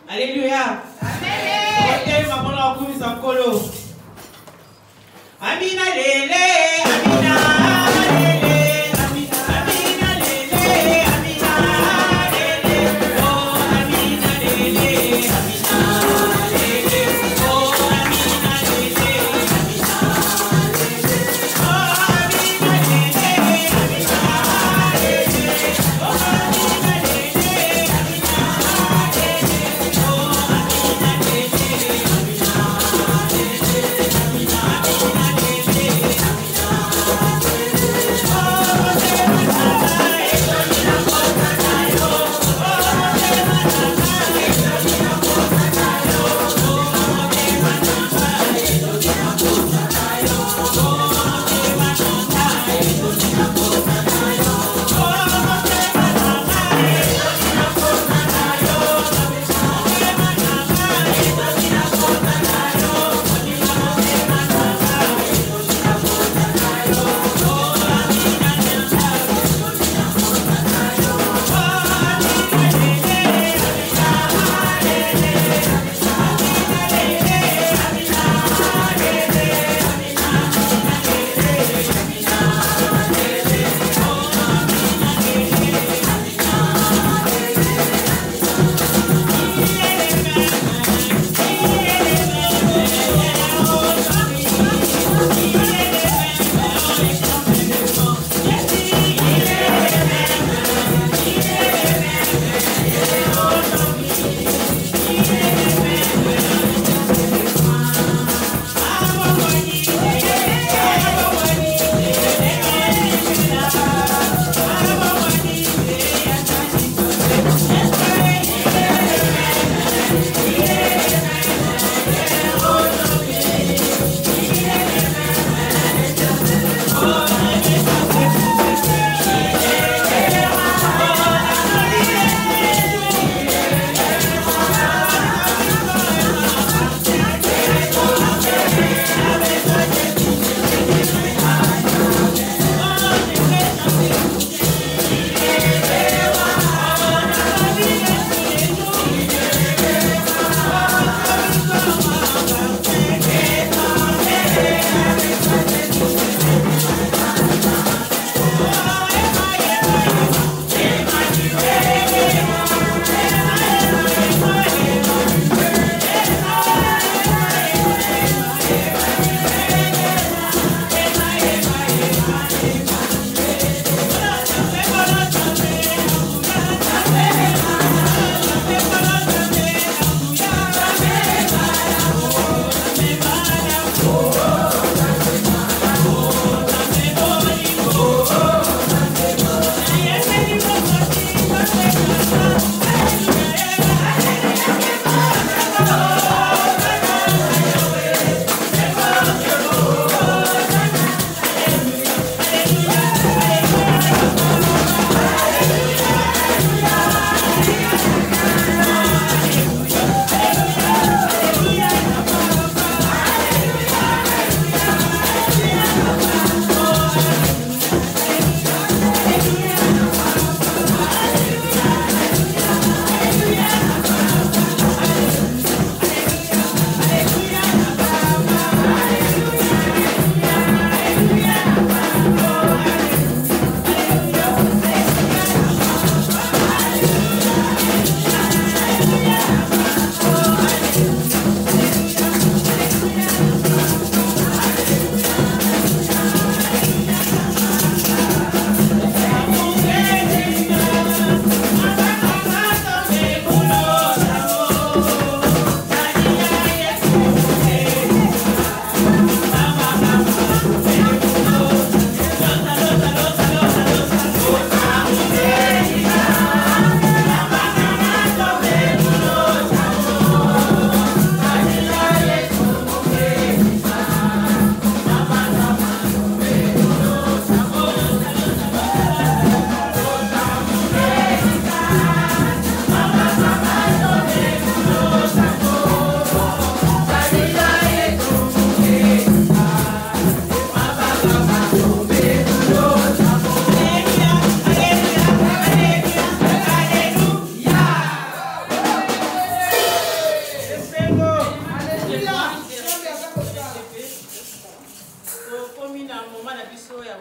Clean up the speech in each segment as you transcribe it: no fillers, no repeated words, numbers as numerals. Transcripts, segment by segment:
Alléluia. Amen. Amina lele, Amina lele, Amina, Amina lele, Amina lele, oh Amina lele, Amina lele, oh Amina lele, Amina lele, oh Amina lele, Amina lele, oh Amina lele, Amina lele, oh Amina lele, Amina lele, Amina lele.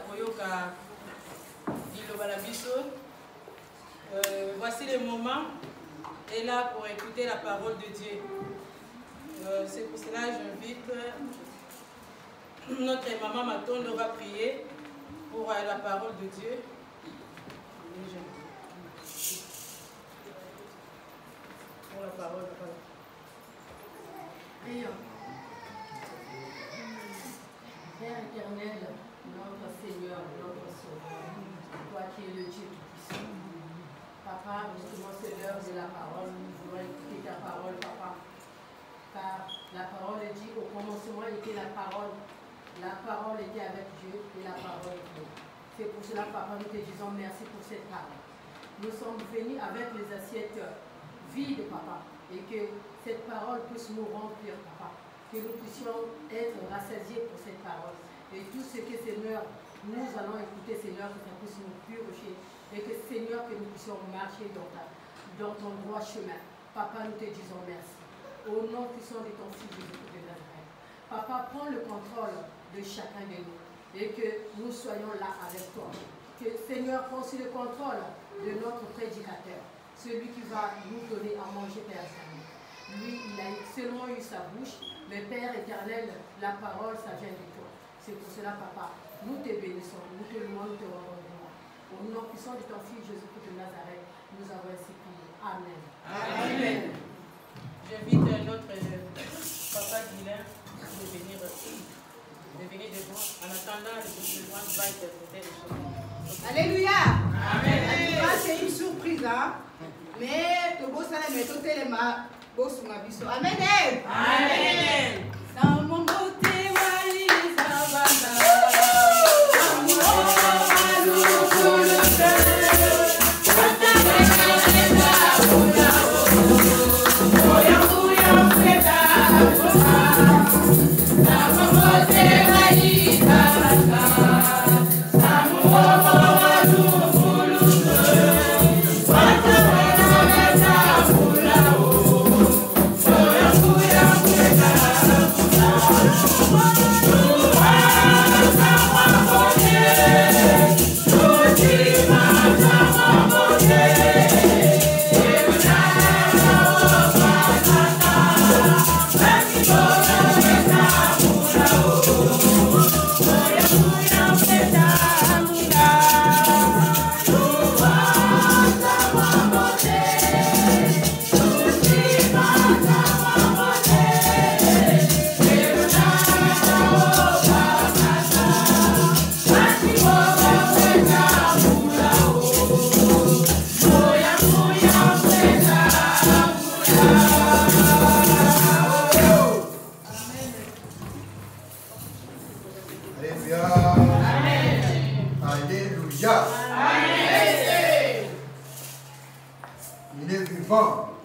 Koyoka Ilobalabiso. Voici le moment. Et là pour écouter la parole de Dieu. C'est pour cela que j'invite notre maman Matondo va prier pour la parole de Dieu. Pour la parole. Prions. Père éternel, notre Seigneur, notre Sauveur, toi qui es le Dieu tout-puissant. Papa, justement c'est l'heure de la parole, nous voulons écouter ta parole, Papa. Car la parole dit au commencement était la parole était avec Dieu et la parole est Dieu. C'est pour cela, Papa, nous te disons merci pour cette parole. Nous sommes venus avec les assiettes vides, Papa, et que cette parole puisse nous remplir, Papa. Que nous puissions être rassasiés pour cette parole. Et tout ce que, Seigneur, nous allons écouter, Seigneur, que ça puisse nous purifier. Et que, Seigneur, que nous puissions marcher dans ton droit chemin. Papa, nous te disons merci. Au nom puissant de ton Fils Jésus de Nazareth. Papa, prends le contrôle de chacun de nous. Et que nous soyons là avec toi. Que, Seigneur, prends aussi le contrôle de notre prédicateur. Celui qui va nous donner à manger, Père éternel. Lui, il a seulement eu sa bouche. Mais Père éternel, la parole, ça vient de toi. C'est pour cela, Papa, nous te bénissons, nous te louons, nous te rendons gloire. Au nom puissant de ton Fils Jésus-Christ de Nazareth, nous avons ainsi prié. Amen. Amen. J'invite notre papa Guilain de venir devant. En attendant, le besoin va interpréter les choses. Alléluia. Amen. C'est une surprise, hein? Mais le beau salaire est au téléma. Amen. Amen. Dans mon beauté,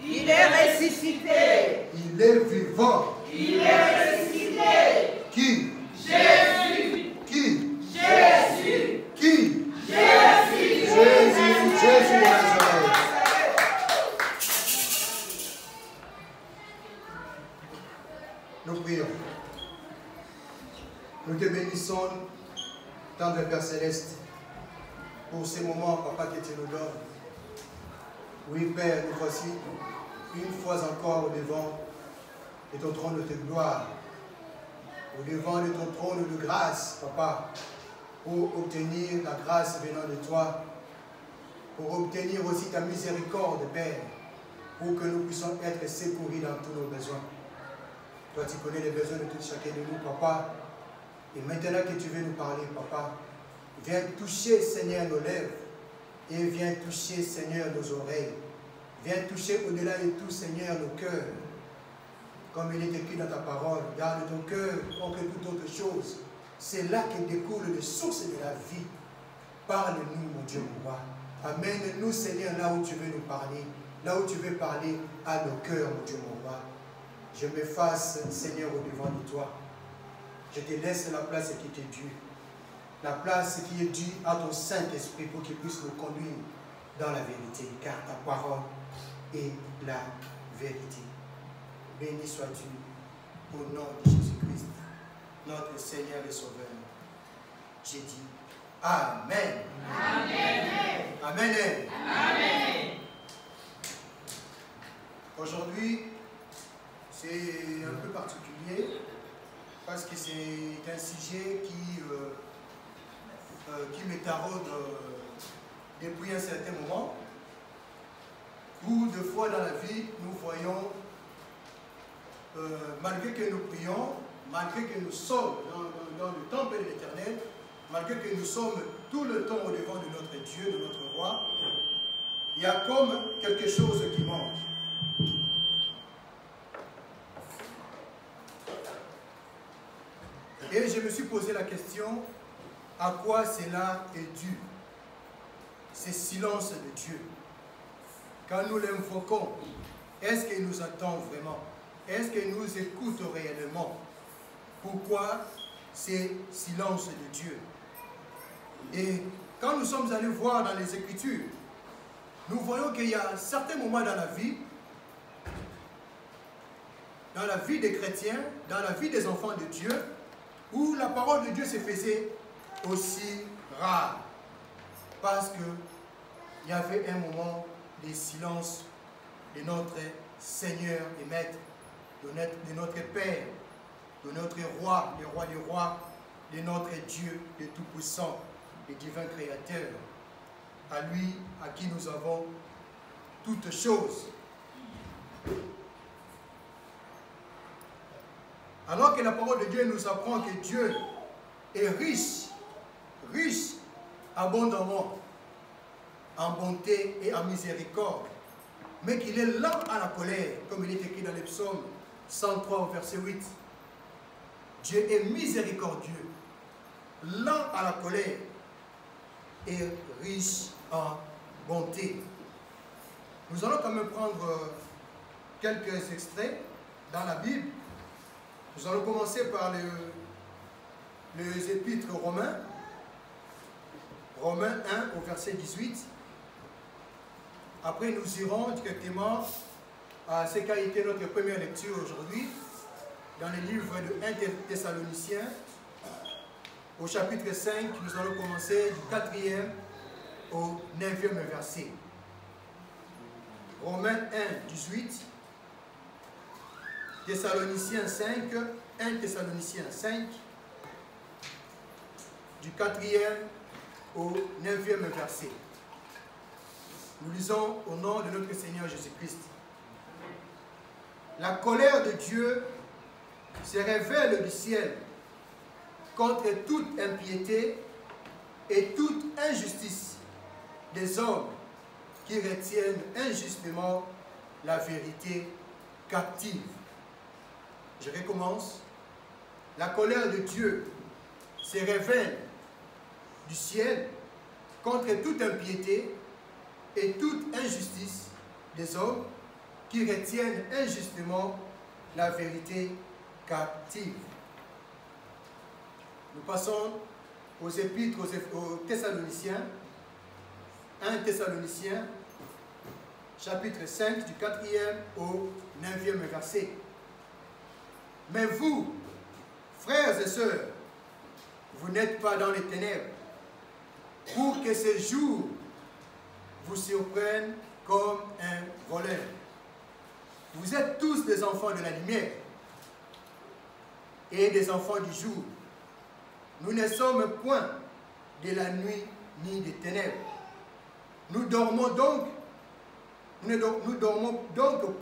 il est ressuscité. Il est vivant. Il est ressuscité. Qui? Jésus. Qui? Jésus. Qui? Jésus. Jésus de Nazareth. Nous prions. Nous te bénissons, tendre Père Céleste, pour ces moments, Papa, que tu nous donnes. Oui, Père, nous voici une fois encore au devant de ton trône de gloire, au devant de ton trône de grâce, Papa, pour obtenir la grâce venant de toi, pour obtenir aussi ta miséricorde, Père, pour que nous puissions être secourus dans tous nos besoins. Toi, tu connais les besoins de tout chacun de nous, Papa, et maintenant que tu veux nous parler, Papa, viens toucher, Seigneur, nos lèvres, et viens toucher, Seigneur, nos oreilles. Viens toucher au-delà de tout, Seigneur, nos cœurs. Comme il est écrit dans ta parole, garde ton cœur contre toute autre chose. C'est là que découle les sources de la vie. Parle-nous, mon Dieu, mon roi. Amène-nous, Seigneur, là où tu veux nous parler. Là où tu veux parler à nos cœurs, mon Dieu, mon roi. Je m'efface, Seigneur, au-devant de toi. Je te laisse la place qui t'est due. La place qui est due à ton Saint-Esprit pour qu'il puisse nous conduire dans la vérité, car ta parole est la vérité. Béni sois-tu au nom de Jésus-Christ, notre Seigneur et Sauveur. J'ai dit Amen. Amen. Amen. Amen. Aujourd'hui, c'est un peu particulier parce que c'est un sujet qui me taraude depuis un certain moment. Où de fois dans la vie, nous voyons, malgré que nous prions, malgré que nous sommes dans le temple de l'Éternel, malgré que nous sommes tout le temps au devant de notre Dieu, de notre roi, il y a comme quelque chose qui manque. Et je me suis posé la question, à quoi cela est dû? Ce silence de Dieu. Quand nous l'invoquons, est-ce qu'il nous attend vraiment? Est-ce qu'il nous écoute réellement? Pourquoi c'est silence de Dieu? Et quand nous sommes allés voir dans les Écritures, nous voyons qu'il y a certains moments dans la vie des chrétiens, dans la vie des enfants de Dieu, où la parole de Dieu se faisait aussi rare. Parce qu'il y avait un moment de silence de notre Seigneur et Maître, de notre Père, de notre Roi, le Roi des Rois, de notre Dieu, le Tout-Puissant, le Divin Créateur, à lui à qui nous avons toutes choses. Alors que la parole de Dieu nous apprend que Dieu est riche, riche abondamment en bonté et en miséricorde, mais qu'il est lent à la colère, comme il est écrit dans les psaumes 103 verset 8. Dieu est miséricordieux, lent à la colère et riche en bonté. Nous allons quand même prendre quelques extraits dans la Bible. Nous allons commencer par les épîtres romains. Romains 1 au verset 18. Après, nous irons directement à ce qu'a été notre première lecture aujourd'hui, dans le livre de 1 Thessaloniciens, au chapitre 5, nous allons commencer du 4e au 9e verset. Romains 1, 18, Thessaloniciens 5, 1 Thessaloniciens 5, du 4e au 9e verset. Nous lisons au nom de notre Seigneur Jésus-Christ. La colère de Dieu se révèle du ciel contre toute impiété et toute injustice des hommes qui retiennent injustement la vérité captive. Je recommence. La colère de Dieu se révèle du ciel contre toute impiété et toute injustice des hommes qui retiennent injustement la vérité captive. Nous passons aux épîtres aux Thessaloniciens, 1 Thessaloniciens, chapitre 5, du 4e au 9e verset. Mais vous, frères et sœurs, vous n'êtes pas dans les ténèbres, pour que ce jour vous surprenne comme un voleur. Vous êtes tous des enfants de la lumière et des enfants du jour. Nous ne sommes point de la nuit ni des ténèbres. Nous dormons donc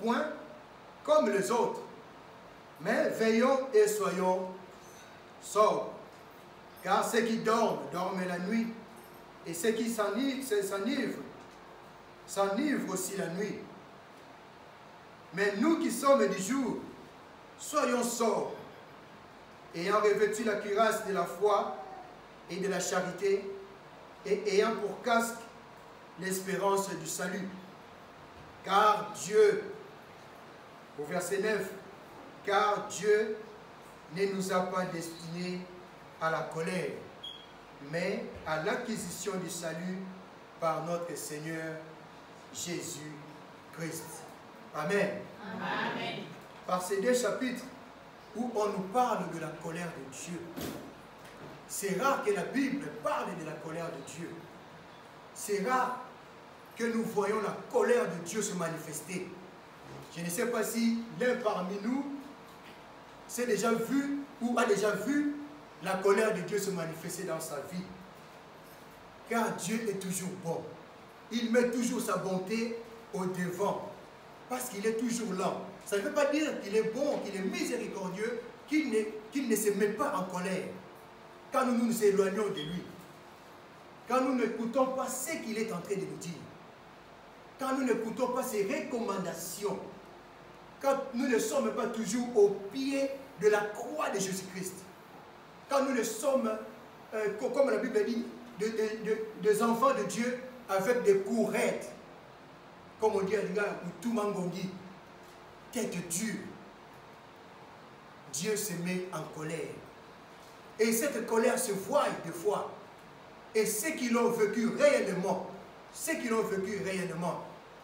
point comme les autres, mais veillons et soyons sobres. Car ceux qui dorment, dorment la nuit, et ceux qui s'enivrent aussi la nuit. Mais nous qui sommes du jour, soyons sobres, ayant revêtu la cuirasse de la foi et de la charité, et ayant pour casque l'espérance du salut. Car Dieu, au verset 9, car Dieu ne nous a pas destinés à la colère, mais à l'acquisition du salut par notre Seigneur Jésus-Christ. Amen. Amen. Par ces deux chapitres où on nous parle de la colère de Dieu, C'est rare que la Bible parle de la colère de Dieu. C'est rare que nous voyons la colère de Dieu se manifester. Je ne sais pas si l'un parmi nous s'est déjà vu ou a déjà vu la colère de Dieu se manifester dans sa vie. Car Dieu est toujours bon. Il met toujours sa bonté au devant. Parce qu'il est toujours là. Ça ne veut pas dire qu'il est bon, qu'il est miséricordieux, qu'il ne se met pas en colère. Quand nous nous éloignons de lui. Quand nous n'écoutons pas ce qu'il est en train de nous dire. Quand nous n'écoutons pas ses recommandations. Quand nous ne sommes pas toujours au pied de la croix de Jésus-Christ. Quand nous ne sommes, comme la Bible dit, des enfants de Dieu avec des courettes. Comme on dit à l'égard, ou tout mangongi, tête dure. Dieu se met en colère. Et cette colère se voit des fois. Et ceux qui l'ont vécu réellement,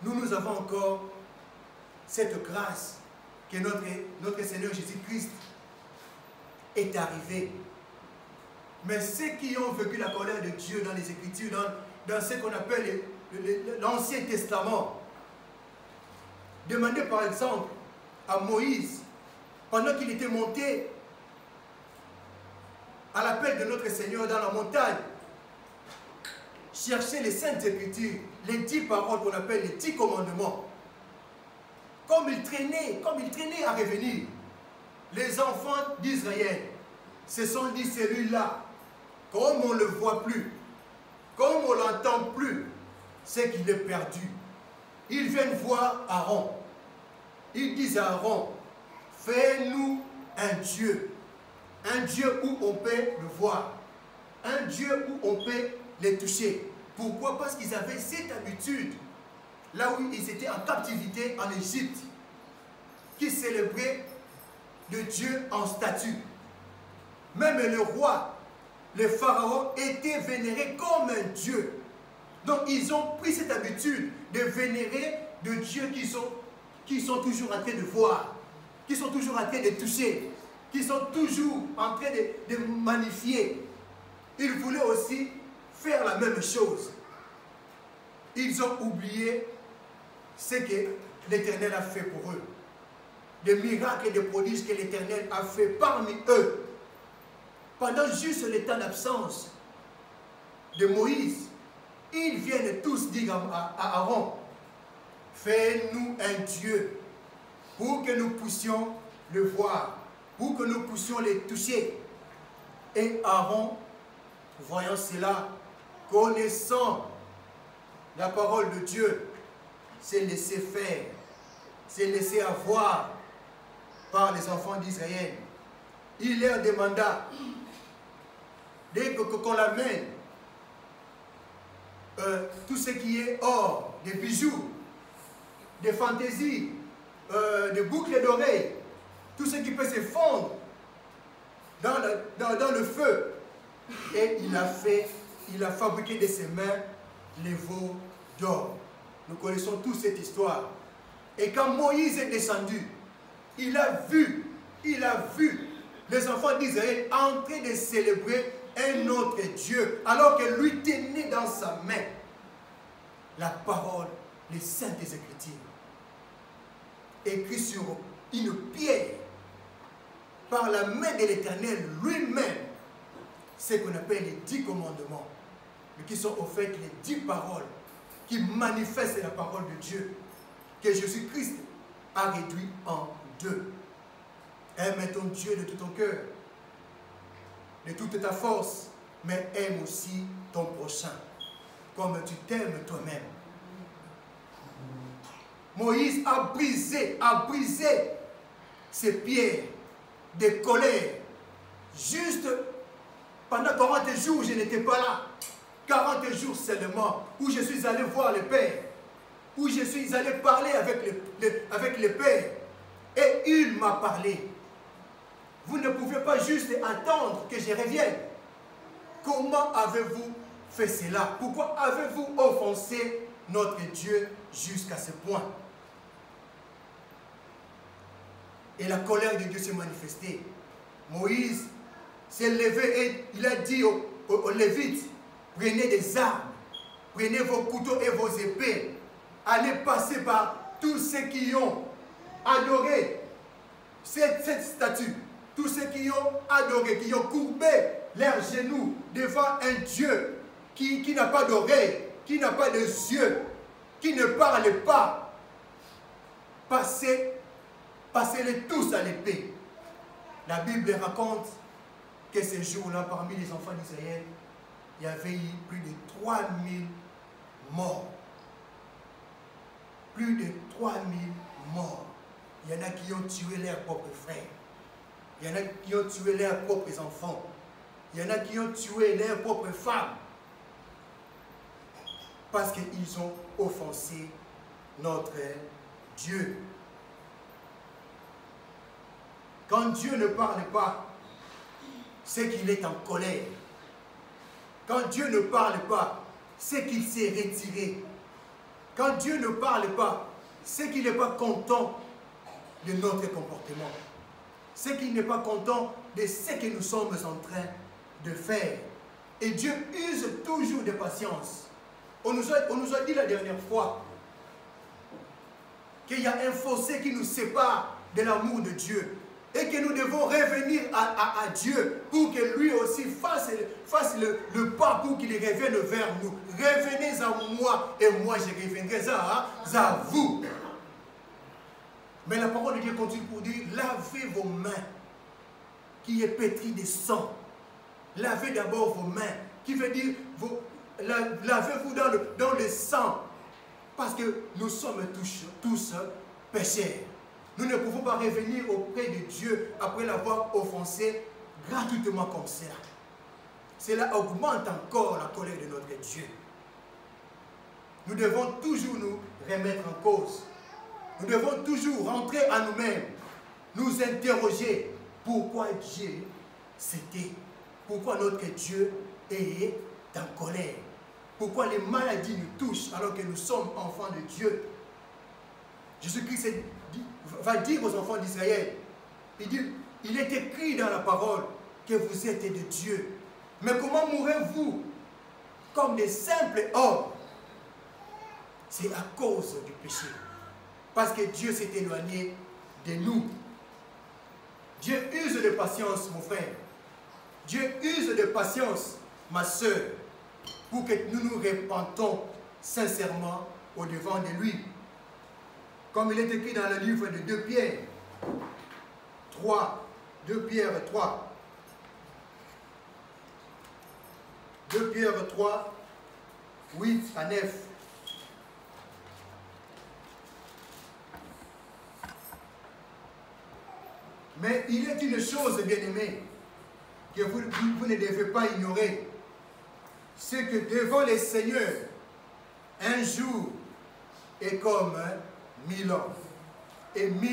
nous avons encore cette grâce que notre Seigneur Jésus-Christ est arrivé. Mais ceux qui ont vécu la colère de Dieu dans les Écritures, dans ce qu'on appelle l'Ancien Testament, demandez par exemple à Moïse, pendant qu'il était monté à l'appel de notre Seigneur dans la montagne, chercher les Saintes Écritures, les 10 paroles qu'on appelle les 10 commandements. Comme il traînait à revenir, les enfants d'Israël se sont dit, celui-là, comme on ne le voit plus, comme on ne l'entend plus, c'est qu'il est perdu. Ils viennent voir Aaron. Ils disent à Aaron, fais-nous un Dieu où on peut le voir, un Dieu où on peut les toucher. Pourquoi? Parce qu'ils avaient cette habitude, là où ils étaient en captivité en Égypte, qui célébraient de Dieu en statue. Même le roi, le pharaon, était vénéré comme un Dieu. Donc ils ont pris cette habitude de vénérer de dieux qui sont toujours en train de voir, qui sont toujours en train de toucher, qui sont toujours en train de magnifier. Ils voulaient aussi faire la même chose. Ils ont oublié ce que l'Éternel a fait pour eux. Des miracles et des prodiges que l'Éternel a fait parmi eux. Pendant juste le temps d'absence de Moïse, ils viennent tous dire à Aaron, fais-nous un Dieu pour que nous puissions le voir, pour que nous puissions les toucher. Et Aaron, voyant cela, connaissant la parole de Dieu, s'est laissé faire, s'est laissé avoir par les enfants d'Israël. Il leur demanda, dès qu'on l'amène, tout ce qui est or, des bijoux, des fantaisies, des boucles d'oreilles, tout ce qui peut se fondre dans le feu. Et il a fabriqué de ses mains les veaux d'or. Nous connaissons tous cette histoire. Et quand Moïse est descendu, il a vu les enfants d'Israël en train de célébrer un autre Dieu, alors que lui tenait dans sa main la parole, les saintes Écritures, écrites sur une pierre par la main de l'Éternel lui-même, ce qu'on appelle les 10 commandements, mais qui sont au fait les 10 paroles qui manifestent la parole de Dieu, que Jésus-Christ a réduit en 2. Aime ton Dieu de tout ton cœur, de toute ta force, mais aime aussi ton prochain, comme tu t'aimes toi-même. Moïse a brisé ces pierres de colère. Juste pendant 40 jours, je n'étais pas là. 40 jours seulement, où je suis allé voir le Père, où je suis allé parler avec le Père, et il m'a parlé. Vous ne pouvez pas juste attendre que je revienne. Comment avez-vous fait cela? Pourquoi avez-vous offensé notre Dieu jusqu'à ce point? Et la colère de Dieu s'est manifestée. Moïse s'est levé et il a dit aux Lévites, prenez des armes, prenez vos couteaux et vos épées, allez passer par tous ceux qui ont adoré cette statue, tous ceux qui ont adoré, qui ont courbé leurs genoux devant un Dieu qui n'a pas d'oreilles, qui n'a pas de yeux, qui ne parle pas. Passez-les tous à l'épée. La Bible raconte que ce jour-là, parmi les enfants d'Israël, il y avait eu plus de 3000 morts. Plus de 3000 morts. Il y en a qui ont tué leurs propres frères. Il y en a qui ont tué leurs propres enfants. Il y en a qui ont tué leurs propres femmes. Parce qu'ils ont offensé notre Dieu. Quand Dieu ne parle pas, c'est qu'il est en colère. Quand Dieu ne parle pas, c'est qu'il s'est retiré. Quand Dieu ne parle pas, c'est qu'il n'est pas content de notre comportement. C'est qu'il n'est pas content de ce que nous sommes en train de faire. Et Dieu use toujours de patience. On nous a dit la dernière fois qu'il y a un fossé qui nous sépare de l'amour de Dieu. Et que nous devons revenir à Dieu pour que lui aussi fasse le pas pour qu'il revienne vers nous. Revenez à moi et moi je reviendrai à vous. Mais la parole de Dieu continue pour dire, lavez vos mains qui est pétrie de sang. Lavez d'abord vos mains, qui veut dire, lavez-vous dans le sang. Parce que nous sommes tous pécheurs. Nous ne pouvons pas revenir auprès de Dieu après l'avoir offensé gratuitement comme cela. Cela augmente encore la colère de notre Dieu. Nous devons toujours nous remettre en cause. Nous devons toujours rentrer à nous-mêmes, nous interroger pourquoi Dieu c'était, pourquoi notre Dieu est en colère, pourquoi les maladies nous touchent alors que nous sommes enfants de Dieu. Jésus-Christ va dire aux enfants d'Israël, il dit, il est écrit dans la parole que vous êtes de Dieu. Mais comment mourrez-vous comme des simples hommes? C'est à cause du péché. Parce que Dieu s'est éloigné de nous. Dieu use de patience, mon frère. Dieu use de patience, ma soeur, pour que nous nous repentons sincèrement au devant de lui. Comme il est écrit dans le livre de 2 Pierre 3, 2 Pierre 3, 2 Pierre 3, 8 à 9. Mais il est une chose, bien-aimée, que vous ne devez pas ignorer. C'est que devant les seigneurs, un jour est comme 1000 ans. Et 1000